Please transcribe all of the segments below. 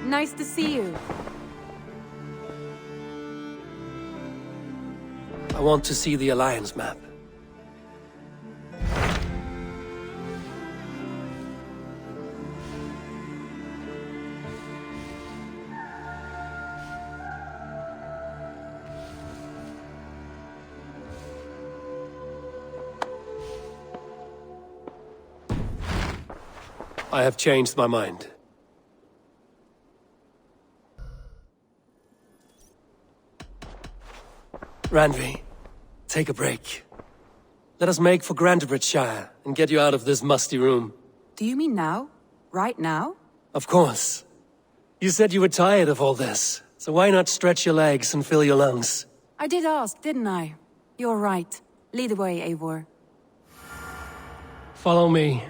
Nice to see you. I want to see the Alliance map. I have changed my mind. Randvi, take a break. Let us make for Grantebridgeshire and get you out of this musty room. Do you mean now? Right now? Of course. You said you were tired of all this, so why not stretch your legs and fill your lungs? I did ask, didn't I? You're right. Lead the way, Eivor. Follow me.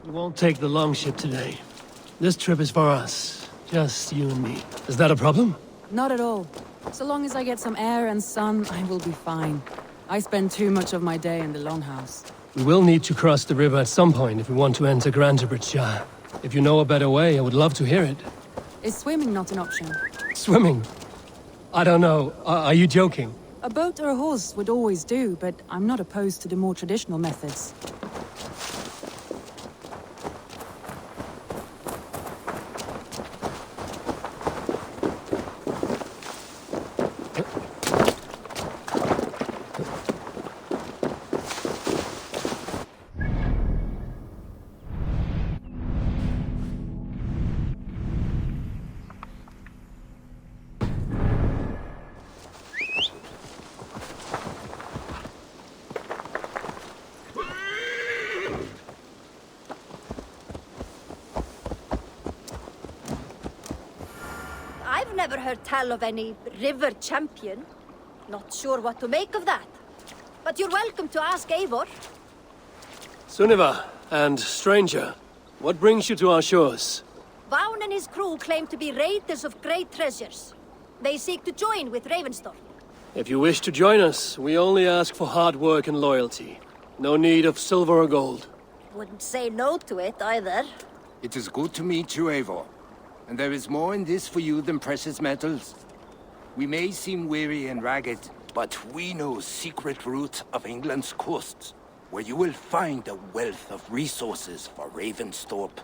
We won't take the longship today. This trip is for us. Just you and me. Is that a problem? Not at all. So long as I get some air and sun, I will be fine. I spend too much of my day in the longhouse. We will need to cross the river at some point if we want to enter Grantebridgeshire. If you know a better way, I would love to hear it. Is swimming not an option? Swimming? I don't know. Are you joking? A boat or a horse would always do, but I'm not opposed to the more traditional methods. I've never heard tell of any river champion. Not sure what to make of that. But you're welcome to ask Eivor. Sunniva, and stranger, what brings you to our shores? Vaughn and his crew claim to be raiders of great treasures. They seek to join with Ravenstorm. If you wish to join us, we only ask for hard work and loyalty. No need of silver or gold. Wouldn't say no to it either. It is good to meet you, Eivor. And there is more in this for you than precious metals. We may seem weary and ragged, but we know secret route of England's coasts, where you will find a wealth of resources for Ravensthorpe.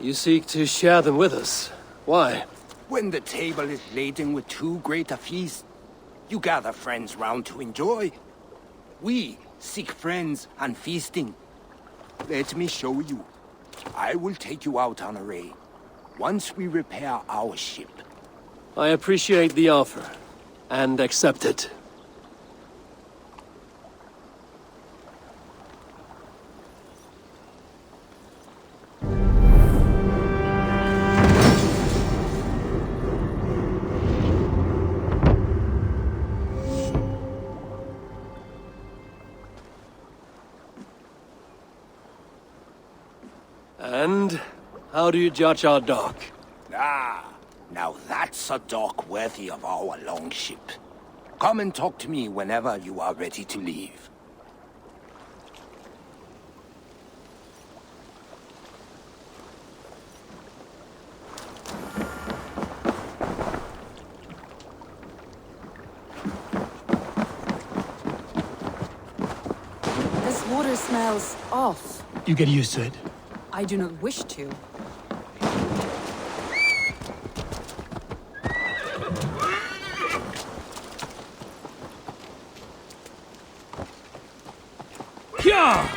You seek to share them with us. Why? When the table is laden with too great a feast, you gather friends round to enjoy. We seek friends and feasting. Let me show you. I will take you out on a raid. Once we repair our ship. I appreciate the offer, and accept it. And how do you judge our dock? Ah, now that's a dock worthy of our longship. Come and talk to me whenever you are ready to leave. This water smells off. You get used to it. I do not wish to. Yeah!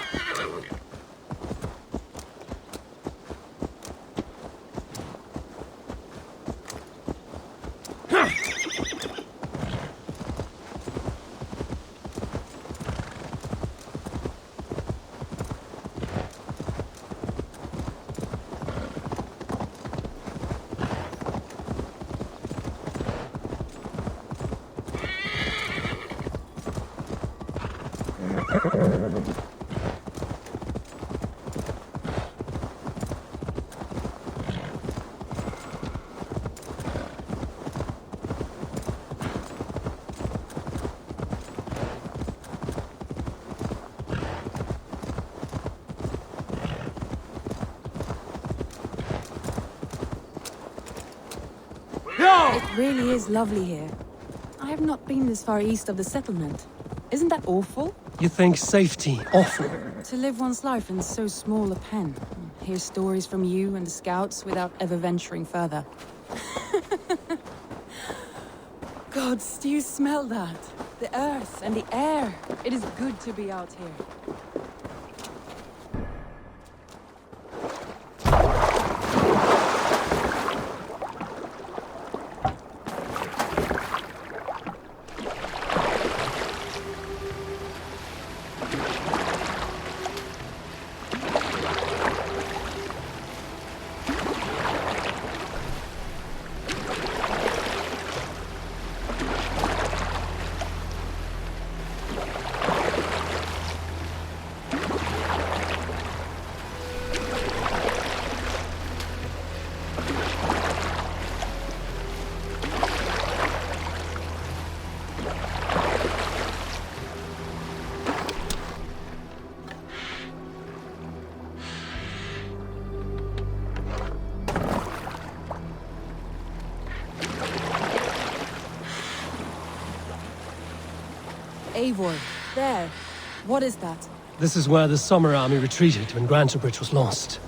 It really is lovely here. I have not been this far east of the settlement. Isn't that awful? You think safety awful? To live one's life in so small a pen. Hear stories from you and the scouts without ever venturing further. Gods, do you smell that? The earth and the air. It is good to be out here. Eivor, there. What is that? This is where the Summer Army retreated when Grantebridge was lost.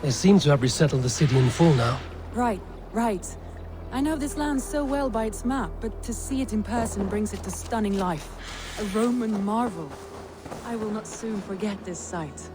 They seem to have resettled the city in full now. Right, right. I know this land so well by its map, but to see it in person brings it to stunning life. A Roman marvel. I will not soon forget this sight.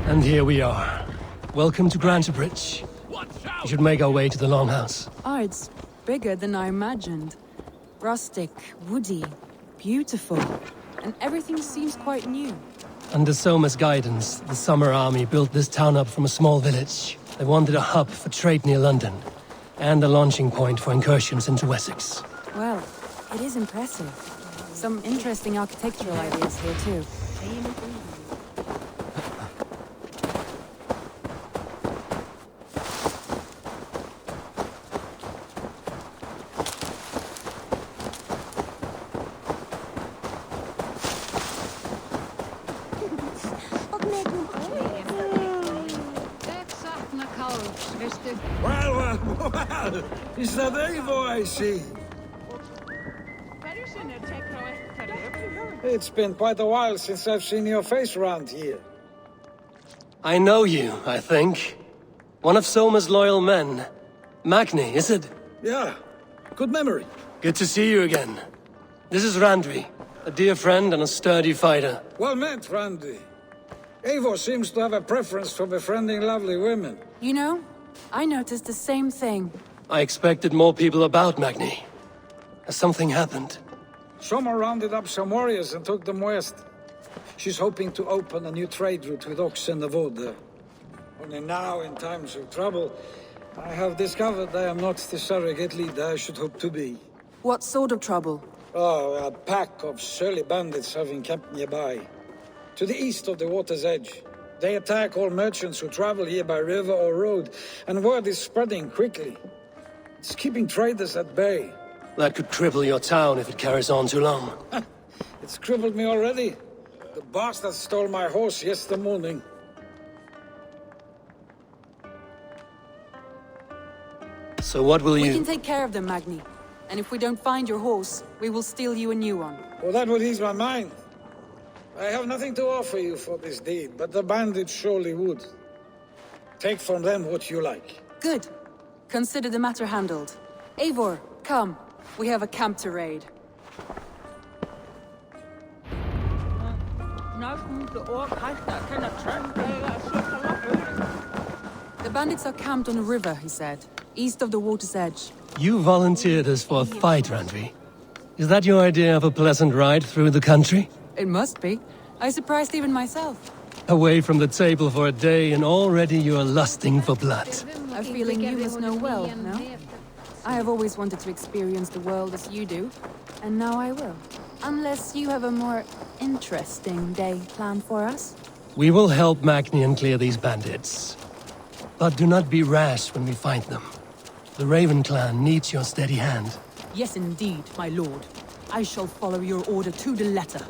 And here we are. Welcome to Grantebridge. We should make our way to the Longhouse. Ah, it's bigger than I imagined. Rustic, woody, beautiful. And everything seems quite new. Under Soma's guidance, the Summer Army built this town up from a small village. They wanted a hub for trade near London, and a launching point for incursions into Wessex. Well, it is impressive. Some interesting architectural ideas here too. Well, is that Eivor I see? It's been quite a while since I've seen your face around here. I know you, I think. One of Soma's loyal men. Magni, is it? Yeah, good memory. Good to see you again. This is Randvi, a dear friend and a sturdy fighter. Well met, Randy. Eivor seems to have a preference for befriending lovely women. You know, I noticed the same thing. I expected more people about Magni. Has something happened? Someone rounded up some warriors and took them west. She's hoping to open a new trade route with Ox and the Voda. Only now, in times of trouble, I have discovered I am not the surrogate leader I should hope to be. What sort of trouble? Oh, a pack of surly bandits have encamped nearby. To the east of the water's edge. They attack all merchants who travel here by river or road, and word is spreading quickly. It's keeping traders at bay. That could cripple your town if it carries on too long. It's crippled me already. The bastard stole my horse yesterday morning. So what will We you... can take care of them, Magni. And if we don't find your horse, we will steal you a new one. Well, that would ease my mind. I have nothing to offer you for this deed, but the bandits surely would. Take from them what you like. Good. Consider the matter handled. Eivor, come. We have a camp to raid. The bandits are camped on a river, he said, east of the water's edge. You volunteered us for a fight, Randvi. Is that your idea of a pleasant ride through the country? It must be. I surprised even myself. Away from the table for a day and already you are lusting for blood. A feeling you must know well, no? I have always wanted to experience the world as you do, and now I will. Unless you have a more interesting day planned for us? We will help Magnian clear these bandits. But do not be rash when we find them. The Raven clan needs your steady hand. Yes, indeed, my lord. I shall follow your order to the letter.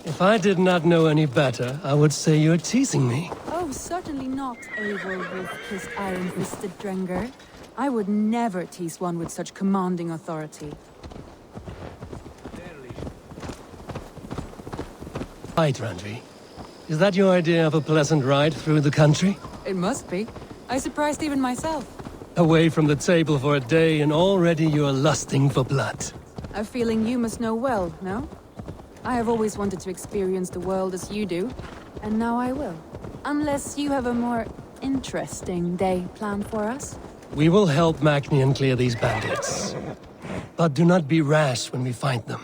If I did not know any better, I would say you're teasing me. Oh, certainly not, Eivor wolf-kissed iron-fisted Drengr. I would never tease one with such commanding authority. Right, Randvi. Is that your idea of a pleasant ride through the country? It must be. I surprised even myself. Away from the table for a day and already you are lusting for blood. A feeling you must know well, no? I have always wanted to experience the world as you do, and now I will. Unless you have a more interesting day planned for us? We will help Magnian clear these bandits. But do not be rash when we find them.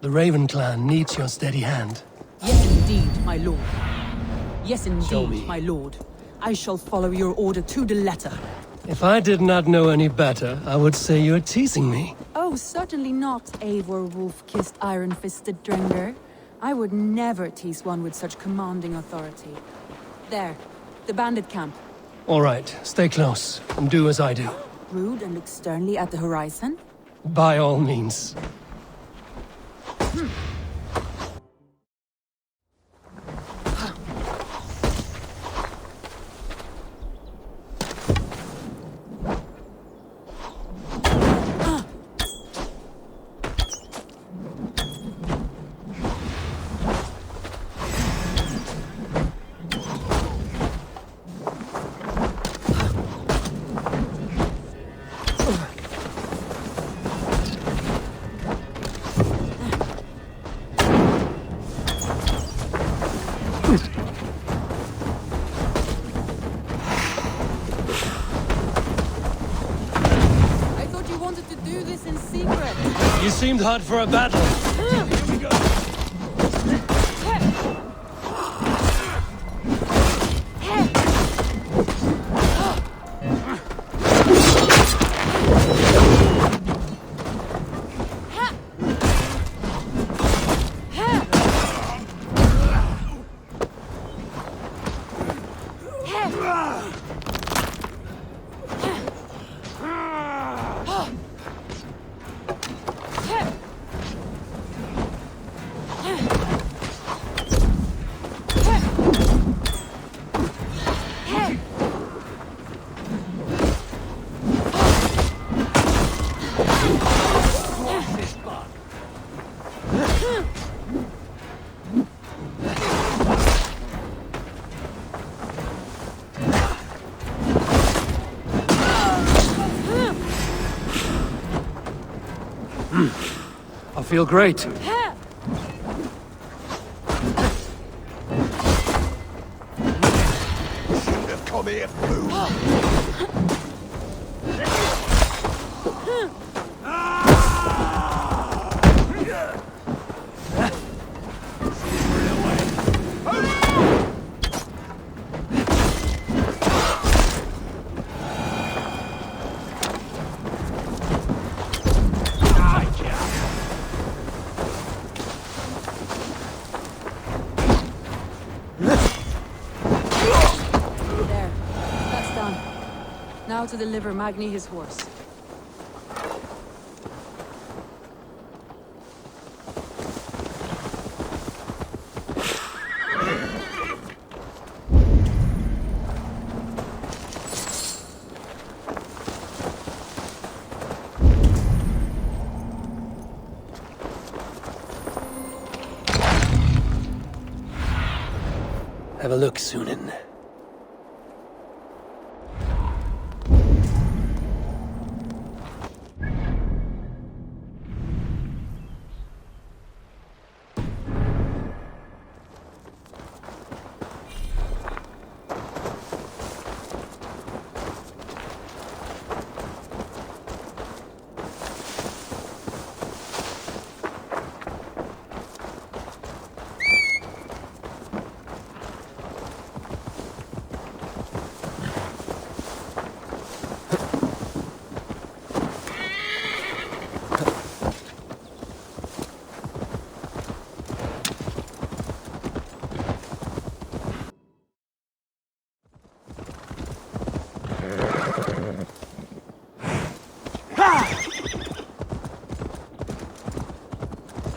The Raven clan needs your steady hand. Yes, indeed, my lord. Yes, Show me. indeed, my lord. I shall follow your order to the letter. If I did not know any better, I would say you're teasing me. Oh, certainly not, Eivor wolf-kissed iron-fisted Drengr. I would never tease one with such commanding authority. There, the bandit camp. All right, stay close and do as I do. Rude and look sternly at the horizon? By all means. I thought you wanted to do this in secret. You seemed hot for a battle. I feel great. Come here, fool! Now to deliver Magni his horse. Have a look, Sunan.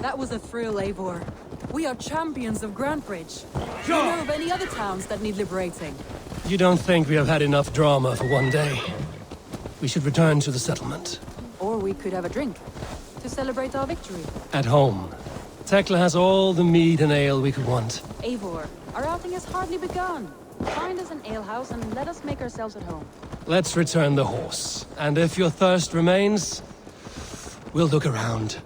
That was a thrill, Eivor. We are champions of Grantbridge. Do you know of any other towns that need liberating? You don't think we have had enough drama for one day? We should return to the settlement. Or we could have a drink, to celebrate our victory. At home. Tekla has all the mead and ale we could want. Eivor, our outing has hardly begun. Find us an alehouse and let us make ourselves at home. Let's return the horse. And if your thirst remains, we'll look around.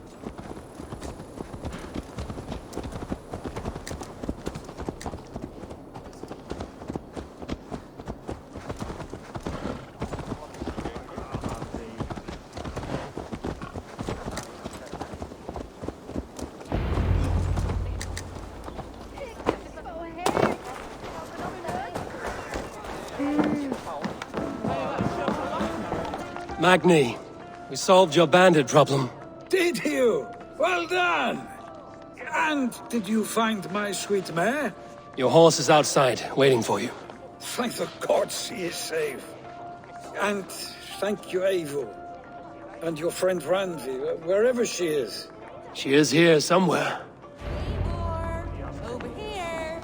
Magni, we solved your bandit problem. Did you? Well done! And did you find my sweet mare? Your horse is outside, waiting for you. Thank the gods he is safe. And thank you, Eivor. And your friend Randvi, wherever she is. She is here somewhere. Eivor, over here.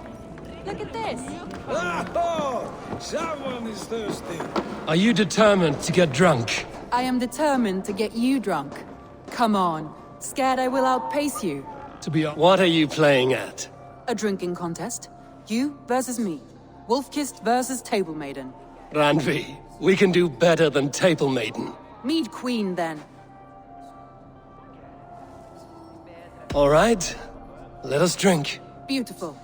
Look at this. Oh, someone is thirsty. Are you determined to get drunk? I am determined to get you drunk. Come on. Scared I will outpace you. What are you playing at? A drinking contest. You versus me. Wolf-kissed versus Table Maiden. Randvi, we can do better than Table Maiden. Mead Queen, then. All right, let us drink. Beautiful.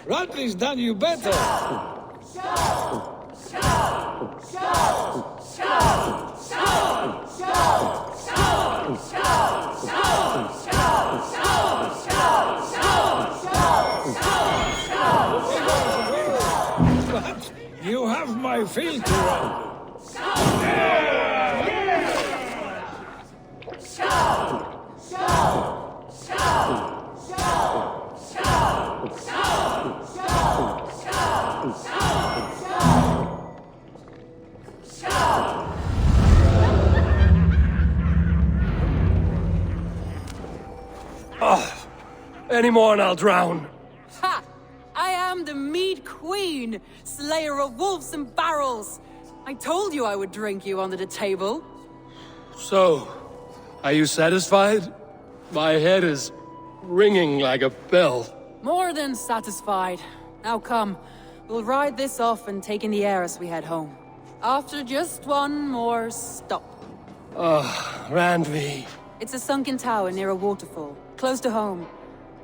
Radley's done you better. But you have my feet around. Any more and I'll drown. Ha! I am the Mead Queen, slayer of wolves and barrels. I told you I would drink you under the table. So, are you satisfied? My head is ringing like a bell. More than satisfied. Now come, we'll ride this off and take in the air as we head home. After just one more stop. Randvi. It's a sunken tower near a waterfall, close to home.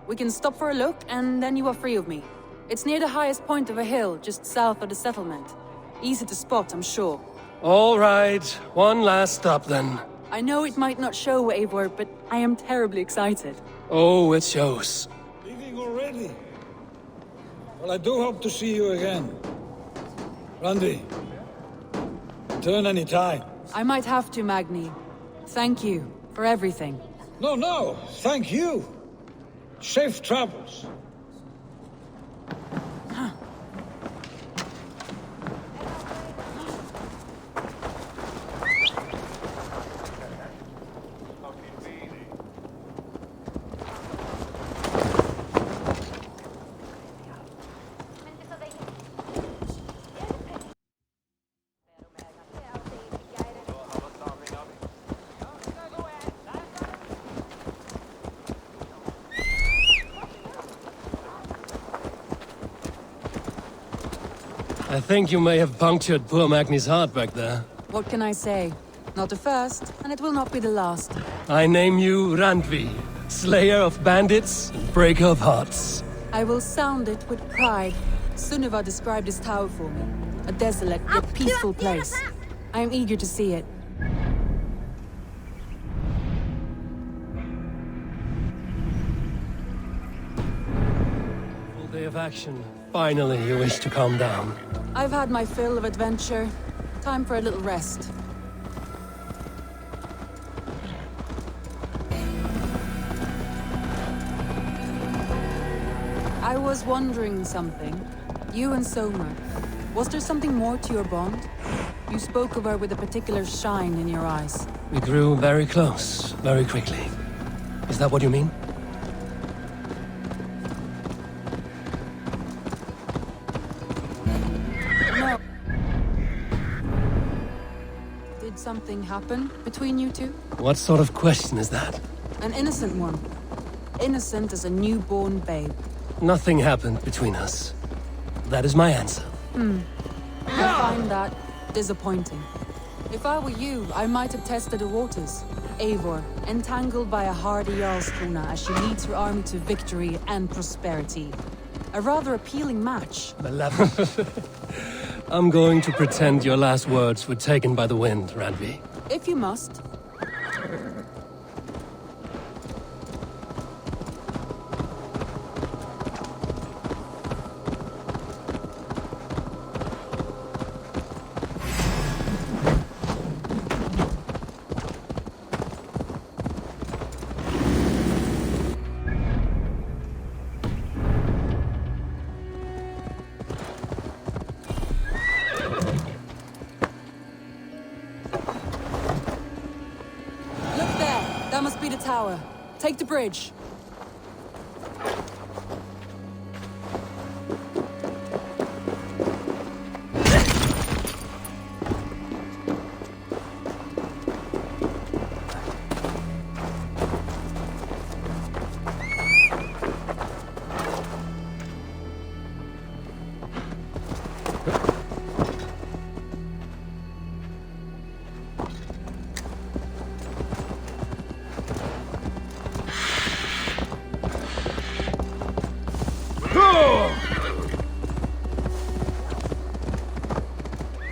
We can stop for a look, and then you are free of me. It's near the highest point of a hill, just south of the settlement. Easy to spot, I'm sure. All right, one last stop then. I know it might not show, Eivor, but I am terribly excited. Oh, it shows. Leaving already? Well, I do hope to see you again. Randy, return any time. I might have to, Magni. Thank you for everything. No, thank you. Safe travels. I think you may have punctured poor Magni's heart back there. What can I say? Not the first, and it will not be the last. I name you Randvi, slayer of bandits, breaker of hearts. I will sound it with pride. Sunniva described this tower for me. A desolate yet peaceful place. I am eager to see it. Full day of action. Finally, you wish to calm down. I've had my fill of adventure. Time for a little rest. I was wondering something. You and Soma. Was there something more to your bond? You spoke of her with a particular shine in your eyes. We grew very close, very quickly. Is that what you mean? No. Did something happen between you two? What sort of question is that? An innocent one. Innocent as a newborn babe. Nothing happened between us. That is my answer. I find that disappointing. If I were you, I might have tested the waters. Eivor, entangled by a hardy Jarlskona as she leads her army to victory and prosperity. A rather appealing match. Malevolent. I'm going to pretend your last words were taken by the wind, Randvi. If you must. That must be the tower. Take the bridge.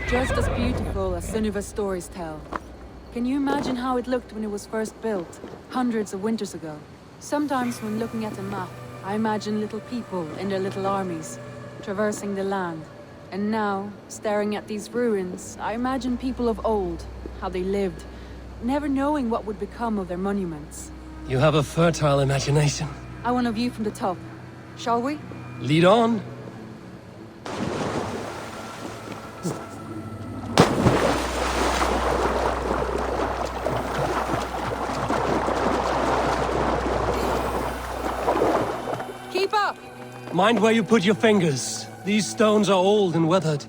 Just as beautiful as Sunniva's stories tell. Can you imagine how it looked when it was first built, hundreds of winters ago? Sometimes when looking at a map, I imagine little people in their little armies, traversing the land. And now, staring at these ruins, I imagine people of old, how they lived, never knowing what would become of their monuments. You have a fertile imagination. I want a view from the top. Shall we? Lead on. Keep up! Mind where you put your fingers. These stones are old and weathered.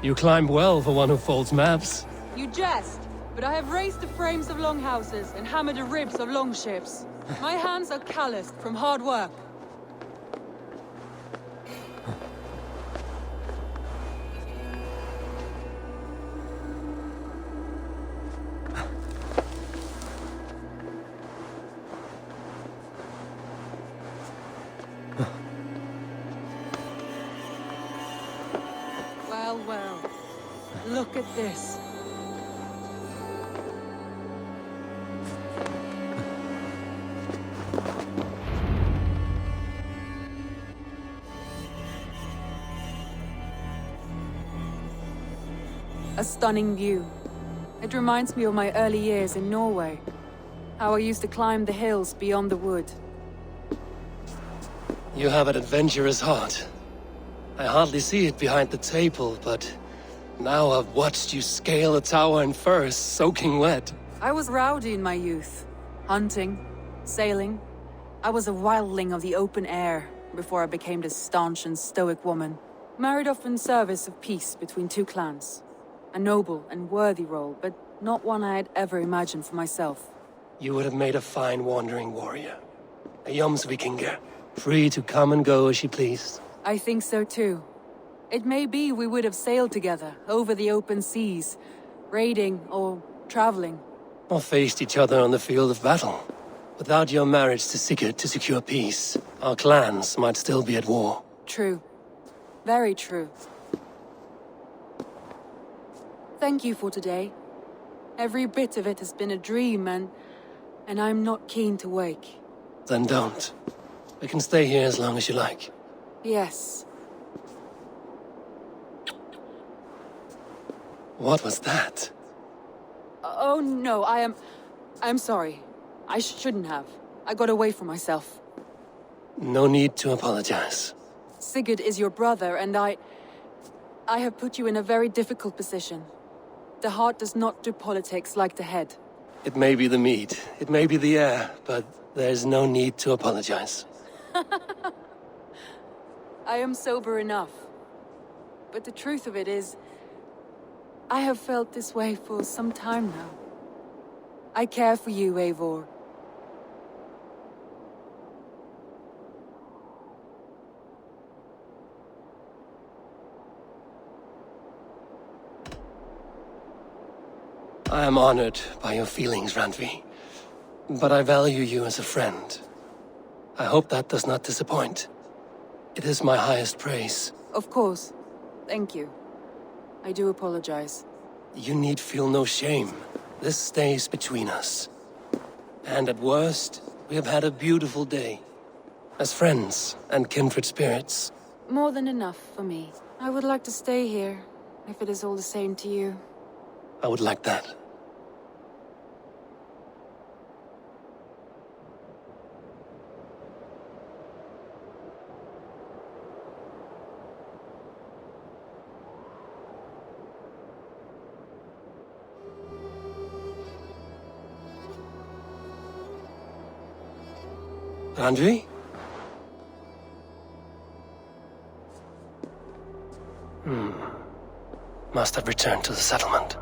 You climb well for one who folds maps. You jest, but I have raised the frames of longhouses and hammered the ribs of longships. My hands are calloused from hard work. Look at this. A stunning view. It reminds me of my early years in Norway. How I used to climb the hills beyond the wood. You have an adventurous heart. I hardly see it behind the table, but now I've watched you scale a tower in furs, soaking wet. I was rowdy in my youth. Hunting, sailing. I was a wildling of the open air before I became this staunch and stoic woman. Married off in service of peace between two clans. A noble and worthy role, but not one I had ever imagined for myself. You would have made a fine wandering warrior. A Jomsvikinger, free to come and go as she pleased. I think so too. It may be we would have sailed together, over the open seas, raiding or traveling. Or faced each other on the field of battle. Without your marriage to Sigurd to secure peace, our clans might still be at war. True. Very true. Thank you for today. Every bit of it has been a dream, and I'm not keen to wake. Then don't. We can stay here as long as you like. Yes. What was that? Oh no, I'm sorry. I shouldn't have. I got away from myself. No need to apologize. Sigurd is your brother, and I have put you in a very difficult position. The heart does not do politics like the head. It may be the meat, it may be the air, but there's no need to apologize. I am sober enough. But the truth of it is, I have felt this way for some time now. I care for you, Eivor. I am honored by your feelings, Randvi. But I value you as a friend. I hope that does not disappoint. It is my highest praise. Of course. Thank you. I do apologize. You need feel no shame. This stays between us. And at worst, we have had a beautiful day. As friends and kindred spirits. More than enough for me. I would like to stay here, if it is all the same to you. I would like that. Randvi? Must have returned to the settlement.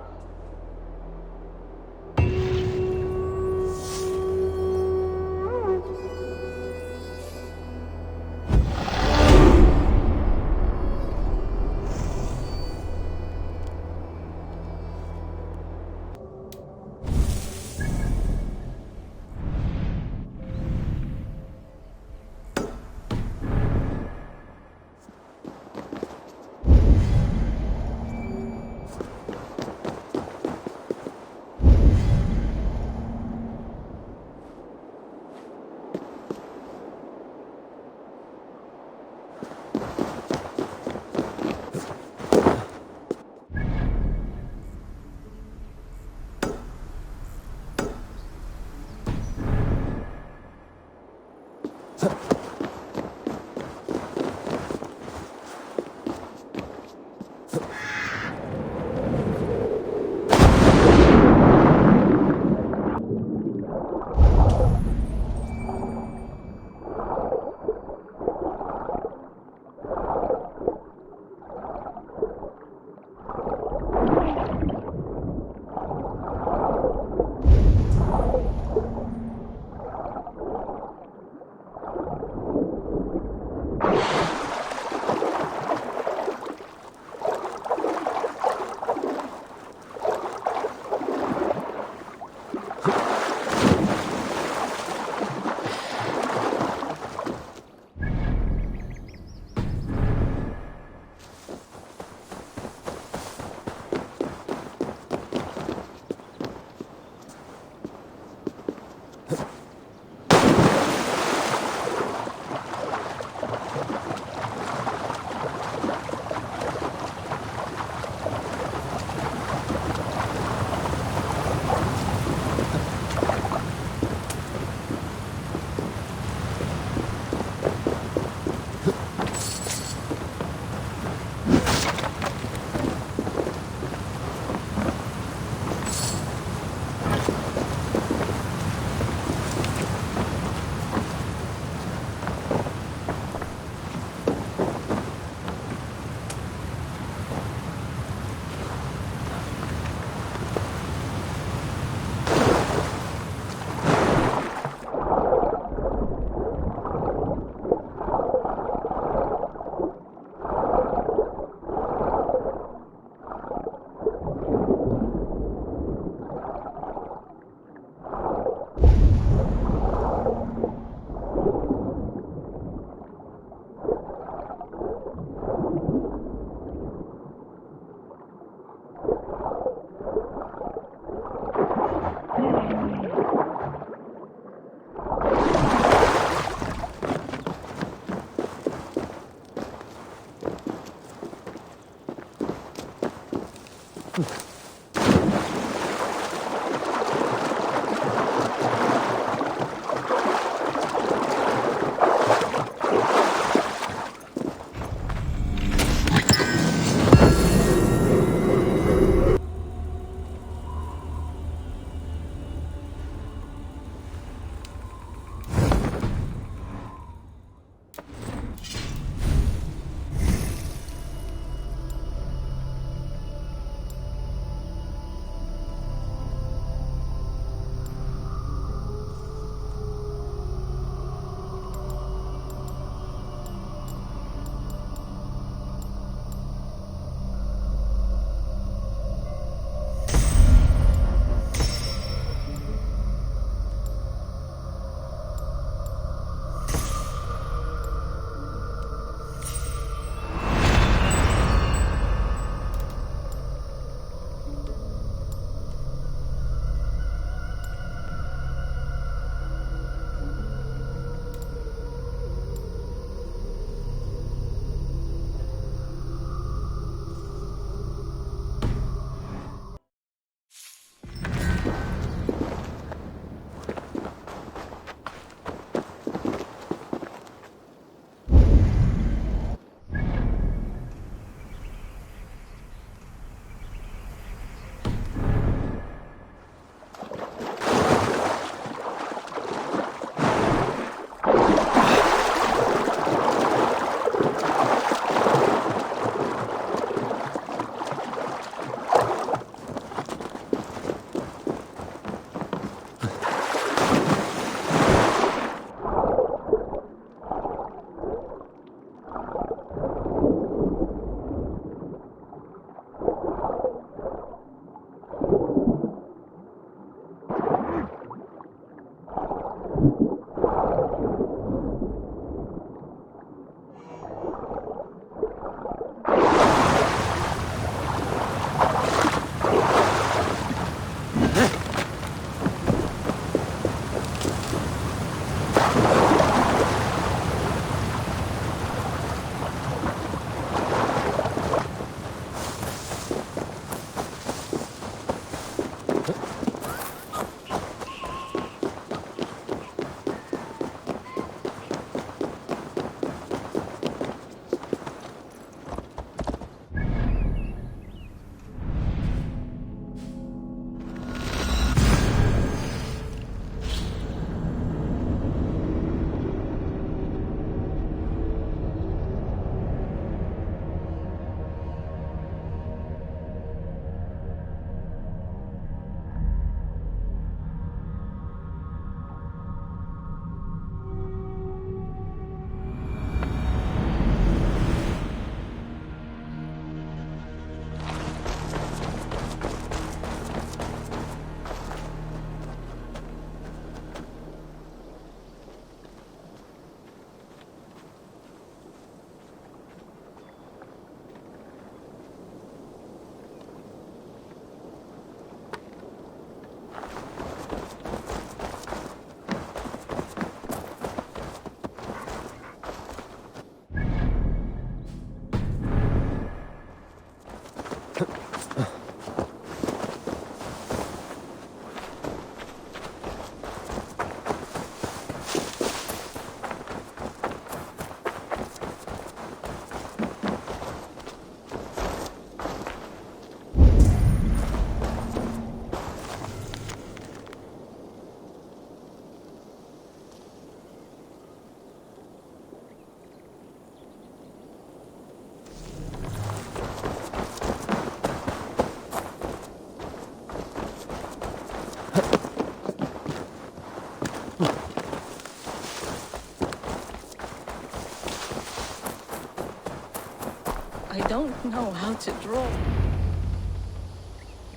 don't know how to draw.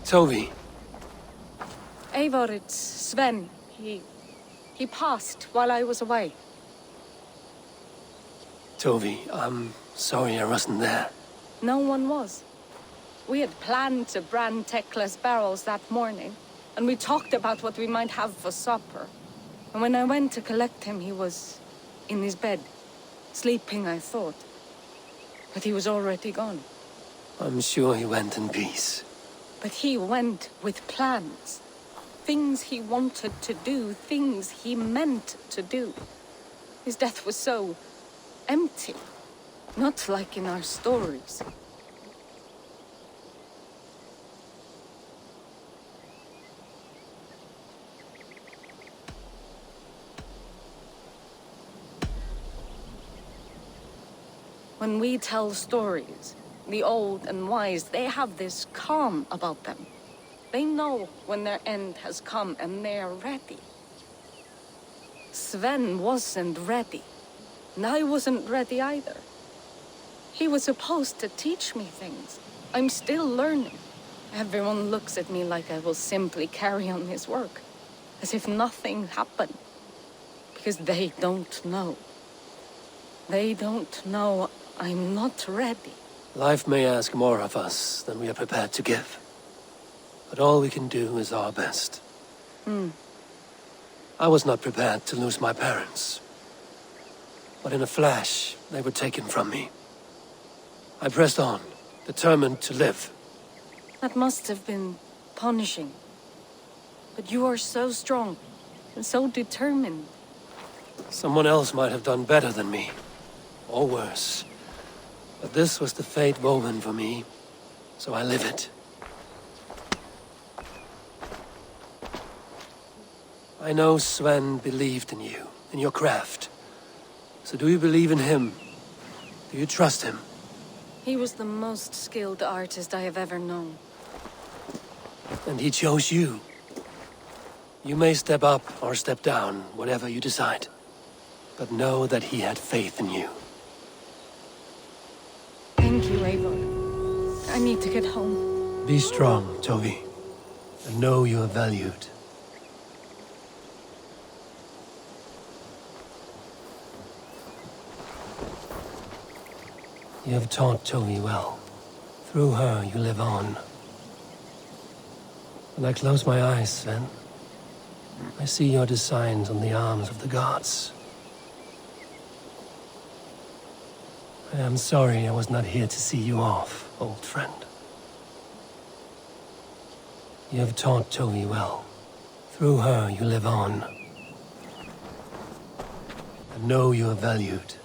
Toby, Eivor, it's Sven. He passed while I was away. Toby, I'm sorry I wasn't there. No one was. We had planned to brand Tekla's barrels that morning, and we talked about what we might have for supper. And when I went to collect him, he was in his bed, sleeping, I thought. But he was already gone. I'm sure he went in peace. But he went with plans. Things he wanted to do, things he meant to do. His death was so empty. Not like in our stories. When we tell stories, the old and wise, they have this calm about them. They know when their end has come and they're ready. Sven wasn't ready. And I wasn't ready either. He was supposed to teach me things. I'm still learning. Everyone looks at me like I will simply carry on his work. As if nothing happened. Because they don't know. They don't know I'm not ready. Life may ask more of us than we are prepared to give. But all we can do is our best. I was not prepared to lose my parents. But in a flash, they were taken from me. I pressed on, determined to live. That must have been punishing. But you are so strong and so determined. Someone else might have done better than me. Or worse. But this was the fate woven for me, so I live it. I know Sven believed in you, in your craft. So do you believe in him? Do you trust him? He was the most skilled artist I have ever known. And he chose you. You may step up or step down, whatever you decide. But know that he had faith in you. Thank you, Eivor. I need to get home. Be strong, Toby. And know you are valued. You have taught Toby well. Through her, you live on. When I close my eyes, Sven, I see your designs on the arms of the gods. I am sorry I was not here to see you off, old friend. You have taught Toby well. Through her, you live on. And know you are valued.